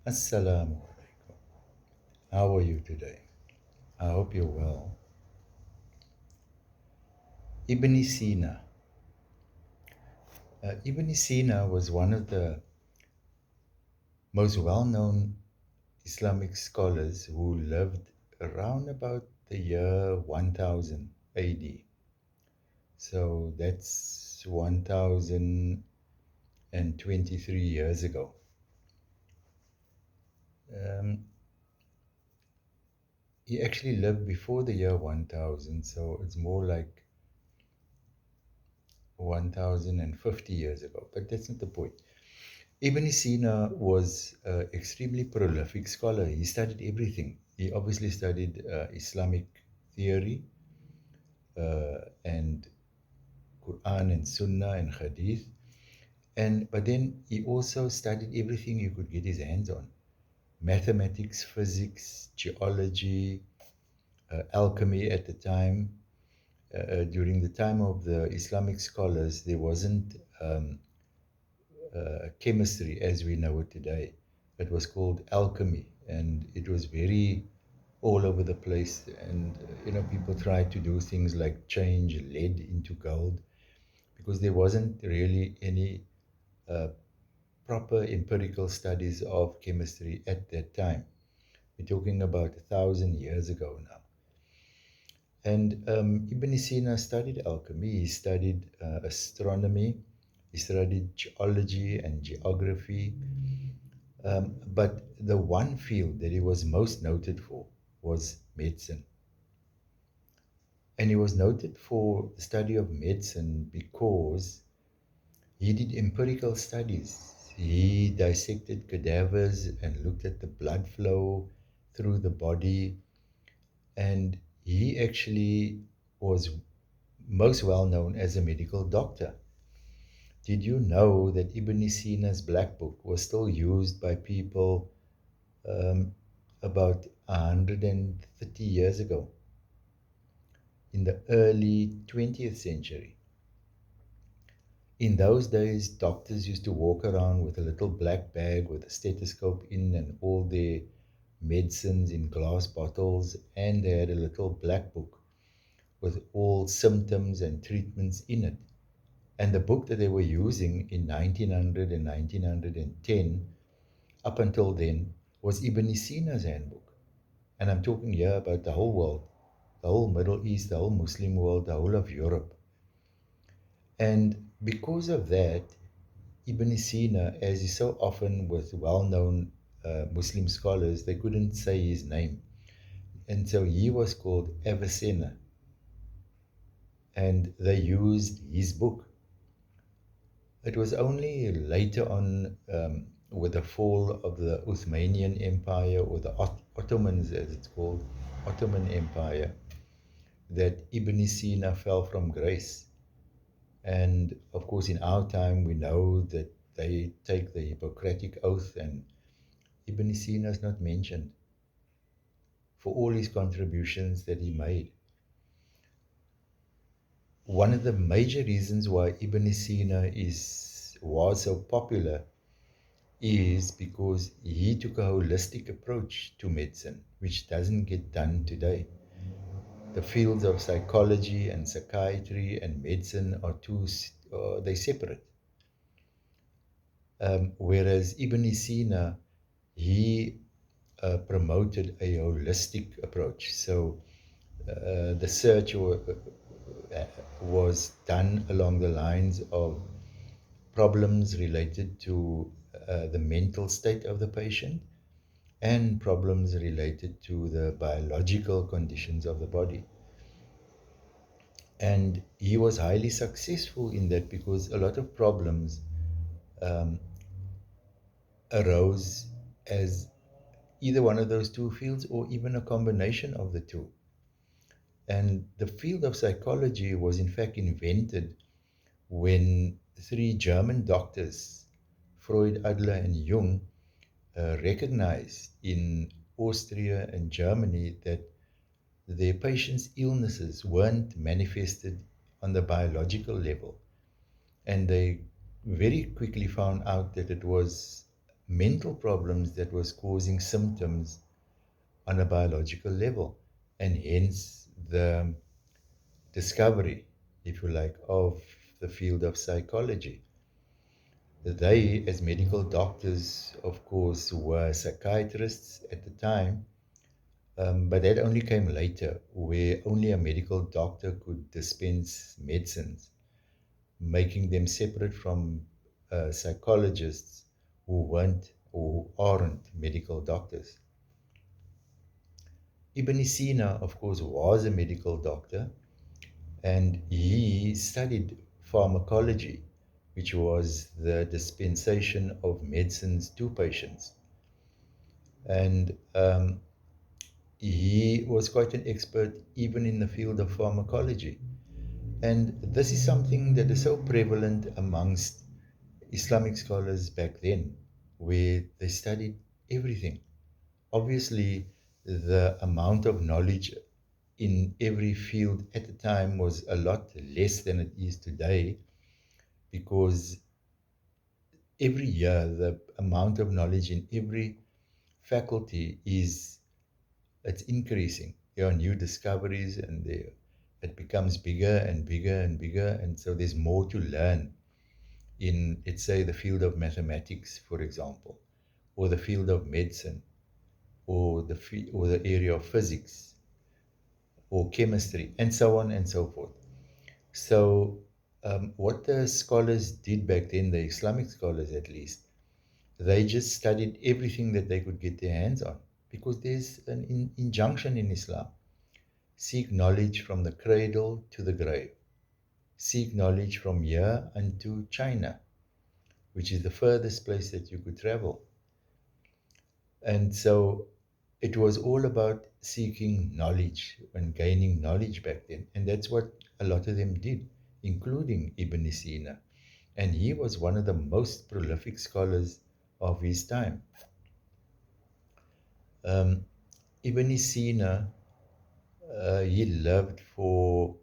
Assalamu alaikum. How are you today? I hope you're well. Ibn Sina. Ibn Sina was one of the most well known Islamic scholars who lived around about the year 1000 AD. So that's 1023 years ago. Um, he actually lived before the year 1000, so it's more like 1050 years ago, but that's not the point. Ibn Sina was an extremely prolific scholar. He studied everything. He obviously studied Islamic theory and Quran and Sunnah and Hadith. But then he also studied everything you could get his hands on: mathematics, physics, geology, alchemy at the time. During the time of the Islamic scholars, there wasn't chemistry as we know it today. It was called alchemy, and it was very all over the place. And people tried to do things like change lead into gold because there wasn't really any uh, proper empirical studies of chemistry at that time. We're talking about 1,000 years ago now. And Ibn Sina studied alchemy, he studied astronomy, he studied geology and geography. But the one field that he was most noted for was medicine. And he was noted for the study of medicine because he did empirical studies. He dissected cadavers and looked at the blood flow through the body. And he actually was most well known as a medical doctor. Did you know that Ibn Sina's Black Book was still used by people um, about 130 years ago, in the early 20th century? In those days, doctors used to walk around with a little black bag with a stethoscope in and all their medicines in glass bottles, and they had a little black book with all symptoms and treatments in it. And the book that they were using in 1900 and 1910, up until then, was Ibn Sina's handbook. And I'm talking here about the whole world, the whole Middle East, the whole Muslim world, the whole of Europe. And because of that, Ibn Sina, as is so often with well known Muslim scholars, they couldn't say his name. And so he was called Avicenna. And they used his book. It was only later on, with the fall of the Uthmanian Empire, or the Ottomans as it's called, Ottoman Empire, that Ibn Sina fell from grace. And of course, in our time, we know that they take the Hippocratic Oath, and Ibn Sina is not mentioned for all his contributions that he made. One of the major reasons why Ibn Sina was so popular is because he took a holistic approach to medicine, which doesn't get done today. The fields of psychology and psychiatry and medicine are they separate. Whereas Ibn Sina, he promoted a holistic approach. So the search was done along the lines of problems related to the mental state of the patient and problems related to the biological conditions of the body. And he was highly successful in that because a lot of problems um, arose as either one of those two fields or even a combination of the two. And the field of psychology was in fact invented when three German doctors, Freud, Adler, and Jung, recognized in Austria and Germany that their patients' illnesses weren't manifested on the biological level. And they very quickly found out that it was mental problems that was causing symptoms on a biological level, and hence the discovery, if you like, of the field of psychology. They, as medical doctors, of course, were psychiatrists at the time, but that only came later, where only a medical doctor could dispense medicines, making them separate from psychologists who weren't or who aren't medical doctors. Ibn Sina, of course, was a medical doctor, and he studied pharmacology, which was the dispensation of medicines to patients. And he was quite an expert even in the field of pharmacology. And this is something that is so prevalent amongst Islamic scholars back then, where they studied everything. Obviously, the amount of knowledge in every field at the time was a lot less than it is today, because every year the amount of knowledge in every faculty is it's increasing. There are new discoveries, and it becomes bigger and bigger and bigger, and so there's more to learn in, let's say, the field of mathematics, for example, or the field of medicine, or or the area of physics or chemistry, and so on and so forth. So, what the scholars did back then, the Islamic scholars at least, they just studied everything that they could get their hands on, because there's an injunction in Islam: seek knowledge from the cradle to the grave, seek knowledge from here unto China, which is the furthest place that you could travel. And so it was all about seeking knowledge and gaining knowledge back then. And that's what a lot of them did, including Ibn Sina. And he was one of the most prolific scholars of his time. Um, Ibn Sina, he lived for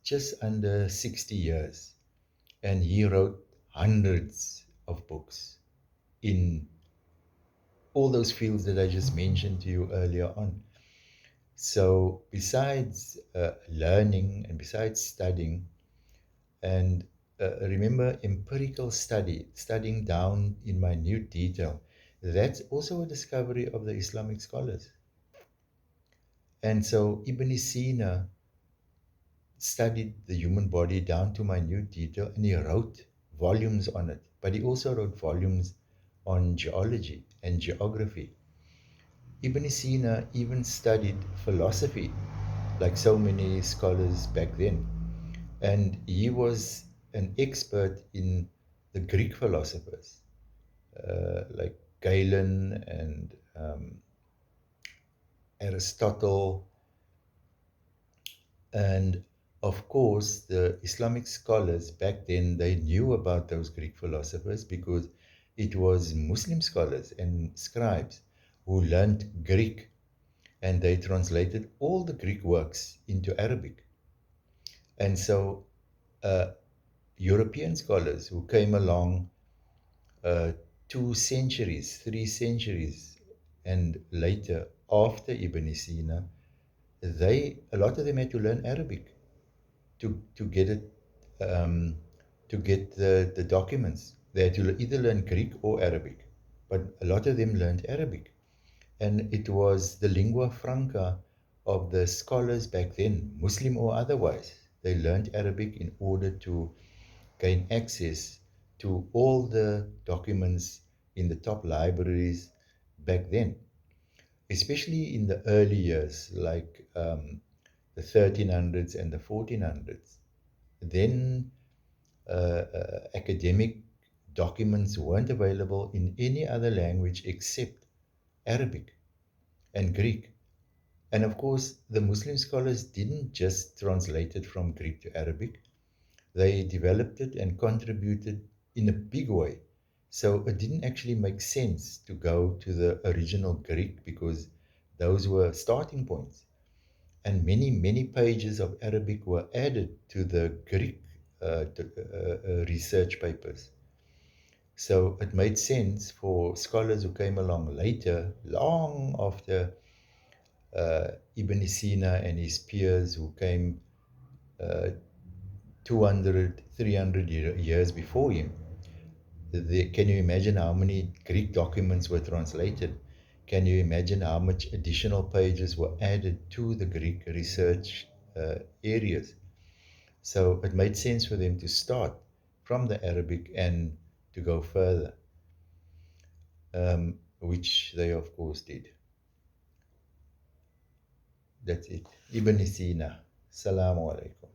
just under 60 years, and he wrote hundreds of books in all those fields that I just mentioned to you earlier on. So, besides learning and besides studying, and remember empirical study, studying down in minute detail, that's also a discovery of the Islamic scholars. And so, Ibn Sina studied the human body down to minute detail, and he wrote volumes on it. But he also wrote volumes on geology and geography. Ibn Sina even studied philosophy, like so many scholars back then. And he was an expert in the Greek philosophers, like Galen and Aristotle. And of course, the Islamic scholars back then, they knew about those Greek philosophers, because it was Muslim scholars and scribes who learned Greek, and they translated all the Greek works into Arabic. And so uh, European scholars who came along uh, 2 centuries, 3 centuries, and later after Ibn Sina, a lot of them had to learn Arabic to get it, um, to get the documents. They had to either learn Greek or Arabic, but a lot of them learned Arabic. And it was the lingua franca of the scholars back then, Muslim or otherwise. They learned Arabic in order to gain access to all the documents in the top libraries back then, especially in the early years, like the 1300s and the 1400s. Then academic documents weren't available in any other language except Arabic and Greek. And of course, the Muslim scholars didn't just translate it from Greek to Arabic, they developed it and contributed in a big way. So it didn't actually make sense to go to the original Greek, because those were starting points. And many, many pages of Arabic were added to the Greek research papers. So it made sense for scholars who came along later, long after Ibn Sina and his peers who came uh, 200, 300 years before him. Can you imagine how many Greek documents were translated? Can you imagine how much additional pages were added to the Greek research areas? So it made sense for them to start from the Arabic and to go further, which they, of course, did. That's it. Ibn Sina. Salamu alaikum.